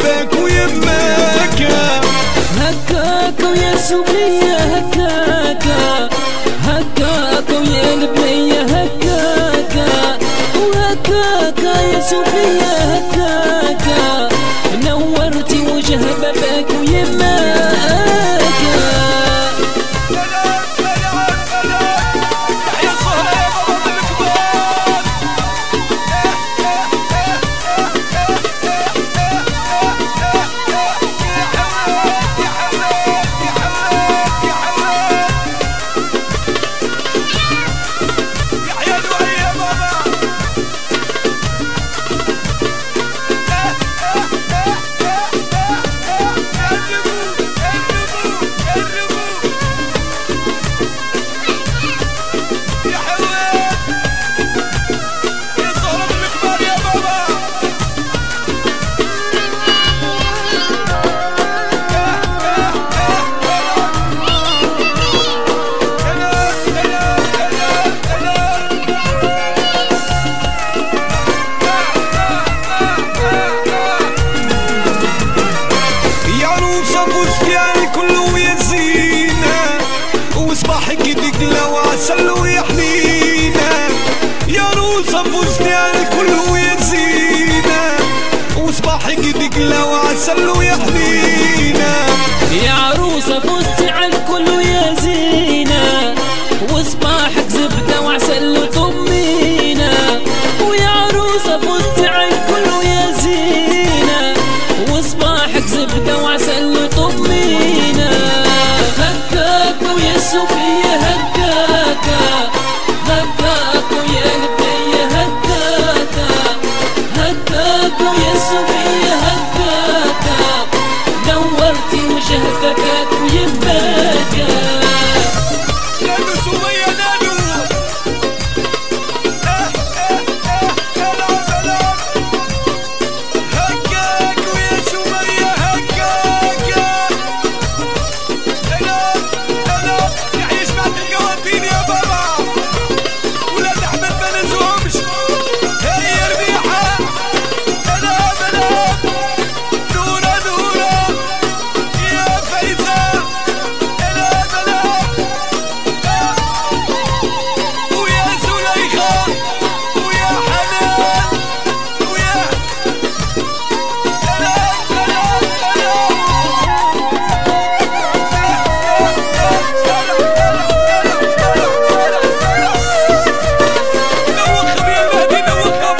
باباك ويماك. هكاك ويا صوفيا هكاك، هكاك ويا البنية هكاك، وهكاك يا صوفيا هكاك، نورتي وجه باباك ويماك. وصباحك يدقلا وعسل ويحنينا، يا عروسة فزتي على الكل ويا زينة، وصباحك يدقلا وعسل ويحنينا. يا عروسة فزتي على الكل ويا زينة، وصباحك زبدة وعسل وطمينة. ويا عروسة فزتي على الكل ويا زينة، وصباحك زبدة وعسل وطمينة. هكاك ويا صوفيا هكاك، هكاك ويا البنية هكاك، هكاك ويا صوفيا هكاك، نورتي وجه باباك ويماك. نادو سمية نادو، هكاك ويا سمية هكاك. يحيى جماعة القوافين يا بابا، ولاد أحمد ما ننسوهمش. هي ربيحة نورة نورة يا فايزة، ويا زليخة ويا حنان ويا نوخم يا المهدي نوخم.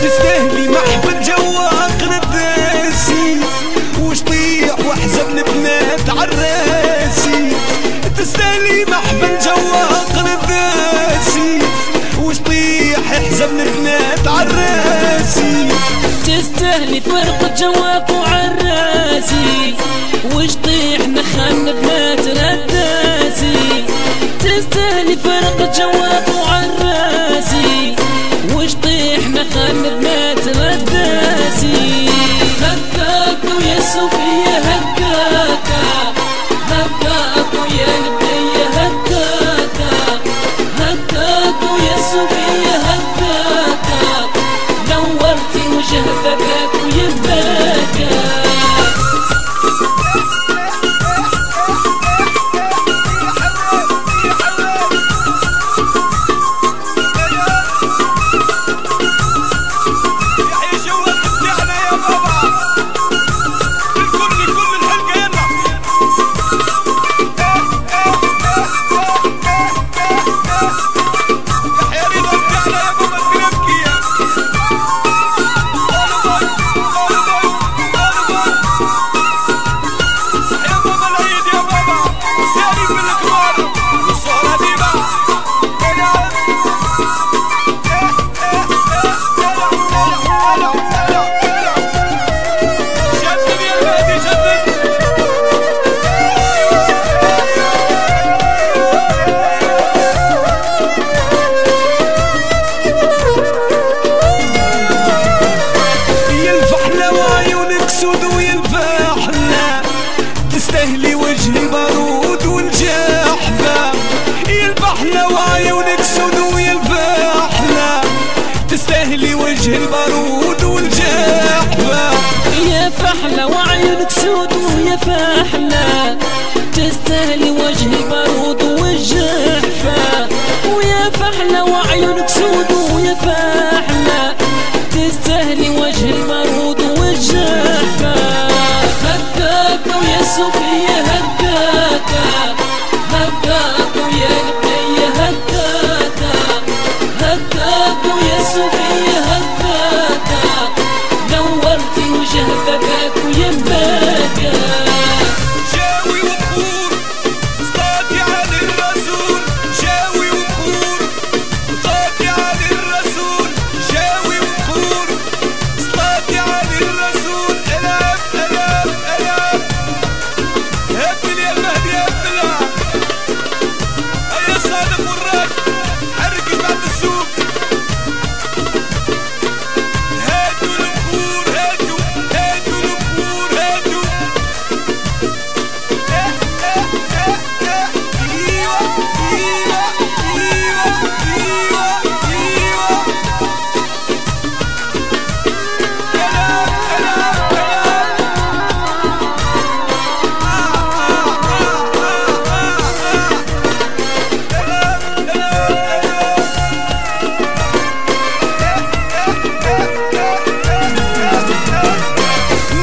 تستاهلي محفل جواق نداسي، وشطيح وحزن بنات عراسي. تستاهلي محفل جواق نداسي، وشطيح حزن بنات عراسي. تستاهلي فرقة جواق وعراسي، وشطيح نخان بنات رداسي. تستاهلي فرقة جواق وعراسي، وشطيح نخان بنات رداسي. هكاك ويا صوفيا هكاك، هكاك ويا البنية هكاك، هكاك ويا صوفيا هكاك، نورتي وجه باباك ويماك. تستاهلي وجه البارود والجحفة. يا فحلة وعيونك سود ويا فحلة تستاهلي وجه البارود والجحفة. ويا فحلة وعيونك سود ويا فحلة تستاهلي وجه البارود والجحفة. هكاكا ويا صوفيا هكاكا هكاكا ويا البنية هكاكا هكاكا ويا صوفيا هكاكا نورتي وجه بكاك ويا مباكا. جاوي وبخور صلاتي على الرسول جاوي وبخور صلاتي على الرسول جاوي وبخور صلاتي على الرسول. ألام ألام ألام هبل يا المهدي هبلها هيا صادق وراك حرك بعد السوق. هاتوا البخور هاتوا هاتوا البخور هاتوا. ايوه ايوه ايوه ايوه ايوه كلام كلام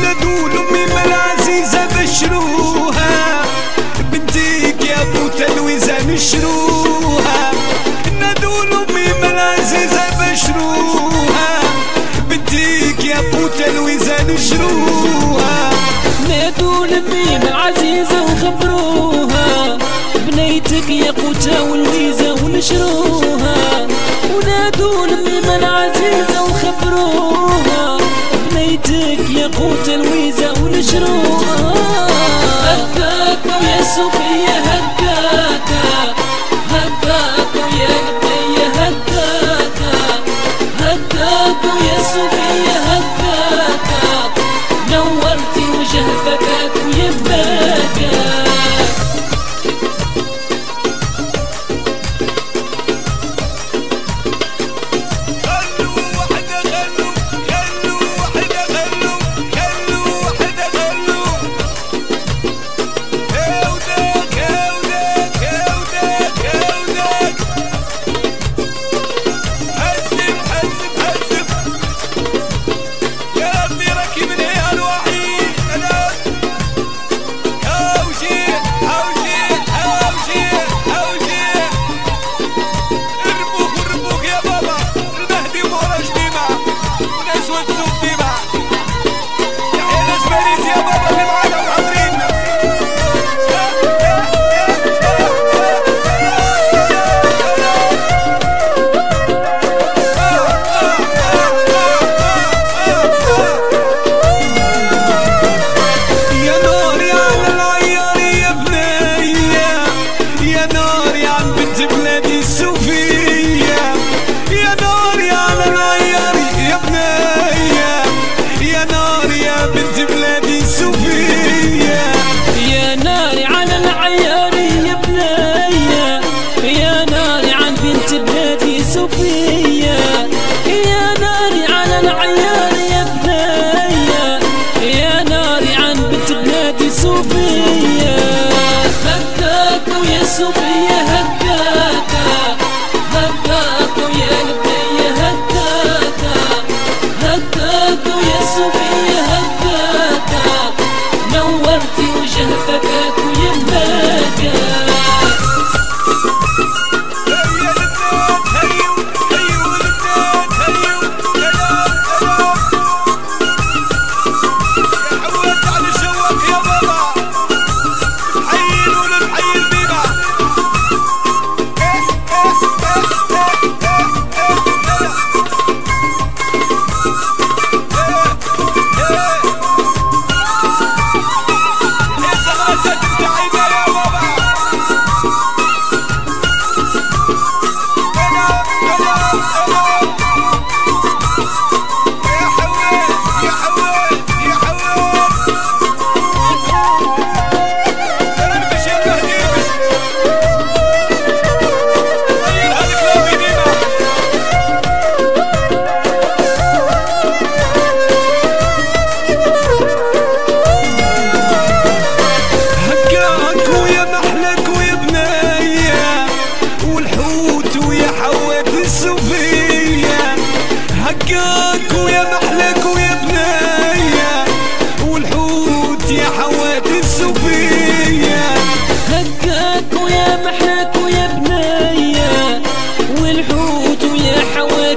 نادوا لأمي ما العزيزة بشروها بنتيك يا ابو تلويزة نشروها. نادوا لأمي ما العزيزة بشروها بنتيك يا ابو تلويزة نشروها. نادوا لميم العزيزة وخبروها بنيتك يا قوتة والويزة ونشروها. ونادوا لميم العزيزة وخبروها بنيتك يا قوتة الويزة ونشروها. هكاكا ويا صوفيا هكاكا هكاكا ويا البنية هكاكا هكاكا ويا صوفيا هكاكا نورتي وجه بكاك ويا مباكا. خلوا وحدة خلوا خلوا وحدة خلوا خلوا وحدة خلوا. هوداك هوداك هوداك هوداك حزم حزم حزم يا ربي ركبني الوحيد أنا هوجي هوجي هوجي هوجي. اربوك اربوك يا بابا المهدي ومهرج ديما ناس وتسوق ديما. يحيى ناس باريس يا بابا اللي معانا وحاضرين. يا ناري على العيار يا بنية يا ناري عن بنت بلادي السوفية. يا ناري على العيار يا بنية يا ناري يا بنت بلادي السوفية. يا ناري على العيار يا بنية يا ناري عن بنت بلادي صوفية. يا ناري على العيار يا بنية يا ناري عن بنت بلادي صوفية. هكاكا ويا صوفية هكاكا هكاكا ويا البنية هكاكا هكاكا ويا صوفية هكاكا نورتي وجه بكاك ويا مباكا. هيا البنات هيو هيو البنات هيو كلام كلام. يا حوات على الشواق يا بابا حيلوا للحي البيبة.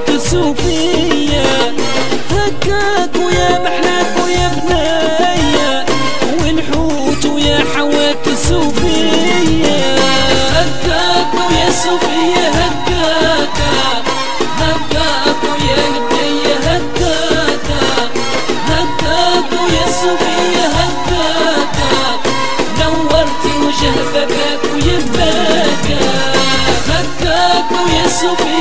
حوات صوفية، هكاك ويا محلاك ويا بنايا ونحوت ويا حوات صوفية، هكاك ويا صوفية هكاكا، هكاك ويا بنايا هكاكا، هكاك ويا صوفية هكاكا، نورتي وجه باباك ويا باكا، هكاك ويا صوفية